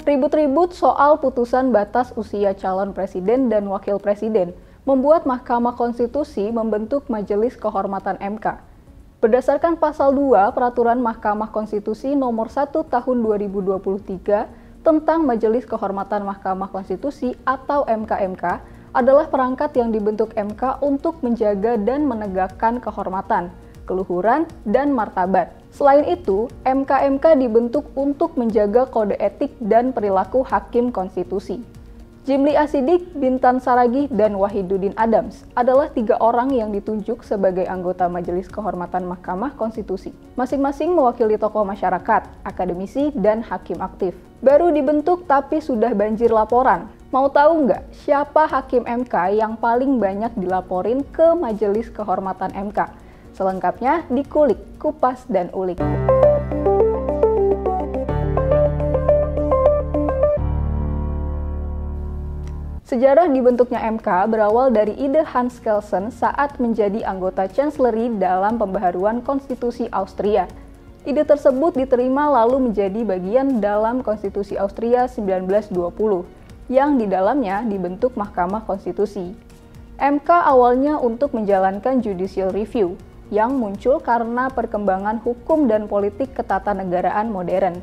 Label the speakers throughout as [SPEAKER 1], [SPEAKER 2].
[SPEAKER 1] Ribut-ribut soal putusan batas usia calon presiden dan wakil presiden membuat Mahkamah Konstitusi membentuk Majelis Kehormatan MK. Berdasarkan pasal 2 Peraturan Mahkamah Konstitusi nomor 1 tahun 2023 tentang Majelis Kehormatan Mahkamah Konstitusi atau MKMK adalah perangkat yang dibentuk MK untuk menjaga dan menegakkan kehormatan, keluhuran, dan martabat. Selain itu, MKMK dibentuk untuk menjaga kode etik dan perilaku hakim konstitusi. Jimli Asidik, Bintan Saragih, dan Wahidudin Adams adalah 3 orang yang ditunjuk sebagai anggota Majelis Kehormatan Mahkamah Konstitusi. Masing-masing mewakili tokoh masyarakat, akademisi, dan hakim aktif. Baru dibentuk tapi sudah banjir laporan. Mau tahu nggak siapa hakim MK yang paling banyak dilaporin ke Majelis Kehormatan MK? Selengkapnya dikulik, kupas, dan ulik. Sejarah dibentuknya MK berawal dari ide Hans Kelsen saat menjadi anggota Chancellery dalam pembaharuan konstitusi Austria. Ide tersebut diterima lalu menjadi bagian dalam Konstitusi Austria 1920, yang di dalamnya dibentuk Mahkamah Konstitusi. MK awalnya untuk menjalankan judicial review, yang muncul karena perkembangan hukum dan politik ketatanegaraan modern.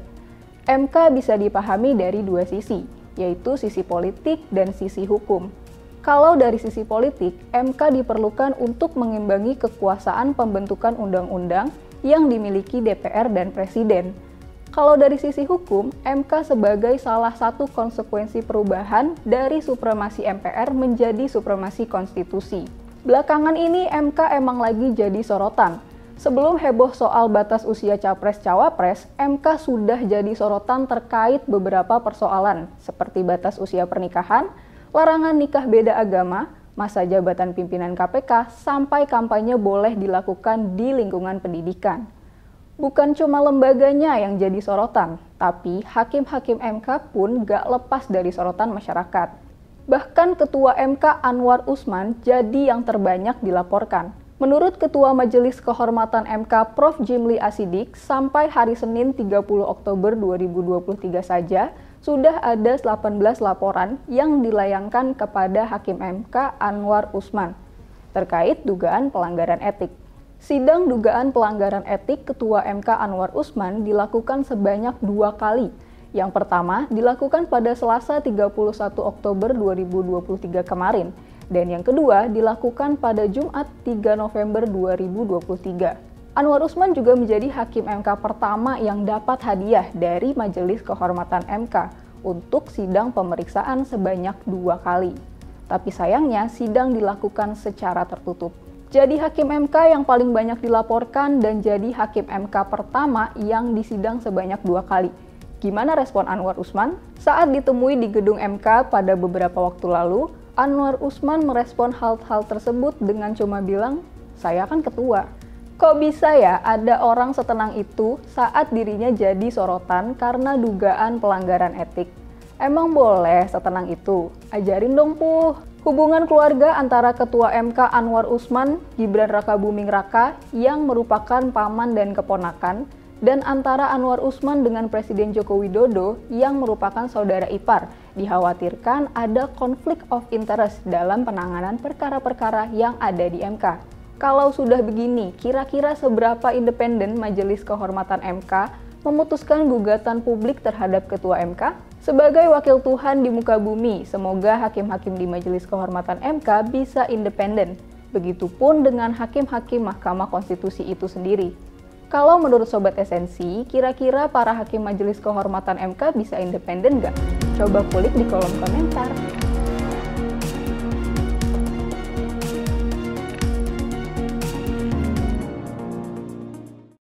[SPEAKER 1] MK bisa dipahami dari 2 sisi, yaitu sisi politik dan sisi hukum. Kalau dari sisi politik, MK diperlukan untuk mengimbangi kekuasaan pembentukan undang-undang yang dimiliki DPR dan Presiden. Kalau dari sisi hukum, MK sebagai salah satu konsekuensi perubahan dari supremasi MPR menjadi supremasi konstitusi. Belakangan ini MK emang lagi jadi sorotan. Sebelum heboh soal batas usia capres-cawapres, MK sudah jadi sorotan terkait beberapa persoalan, seperti batas usia pernikahan, larangan nikah beda agama, masa jabatan pimpinan KPK, sampai kampanye boleh dilakukan di lingkungan pendidikan. Bukan cuma lembaganya yang jadi sorotan, tapi hakim-hakim MK pun gak lepas dari sorotan masyarakat. Bahkan Ketua MK Anwar Usman jadi yang terbanyak dilaporkan. Menurut Ketua Majelis Kehormatan MK Prof. Jimli Asidik, sampai hari Senin 30 Oktober 2023 saja, sudah ada 18 laporan yang dilayangkan kepada Hakim MK Anwar Usman terkait dugaan pelanggaran etik. Sidang dugaan pelanggaran etik Ketua MK Anwar Usman dilakukan sebanyak 2 kali. Yang pertama dilakukan pada Selasa 31 Oktober 2023 kemarin, dan yang kedua dilakukan pada Jumat 3 November 2023. Anwar Usman juga menjadi hakim MK pertama yang dapat hadiah dari Majelis Kehormatan MK untuk sidang pemeriksaan sebanyak 2 kali. Tapi sayangnya sidang dilakukan secara tertutup. Jadi hakim MK yang paling banyak dilaporkan dan jadi hakim MK pertama yang disidang sebanyak 2 kali. Gimana respon Anwar Usman? Saat ditemui di gedung MK pada beberapa waktu lalu, Anwar Usman merespon hal-hal tersebut dengan cuma bilang, "Saya kan ketua." Kok bisa ya ada orang setenang itu saat dirinya jadi sorotan karena dugaan pelanggaran etik? Emang boleh setenang itu? Ajarin dong, Puh. Hubungan keluarga antara Ketua MK Anwar Usman, Gibran Rakabuming Raka, yang merupakan paman dan keponakan, dan antara Anwar Usman dengan Presiden Joko Widodo yang merupakan saudara ipar, dikhawatirkan ada konflik of interest dalam penanganan perkara-perkara yang ada di MK. Kalau sudah begini, kira-kira seberapa independen Majelis Kehormatan MK memutuskan gugatan publik terhadap Ketua MK? Sebagai wakil Tuhan di muka bumi, semoga hakim-hakim di Majelis Kehormatan MK bisa independen. Begitupun dengan hakim-hakim Mahkamah Konstitusi itu sendiri. Kalau menurut Sobat Esensi, kira-kira para hakim Majelis Kehormatan MK bisa independen nggak? Coba kulik di kolom komentar.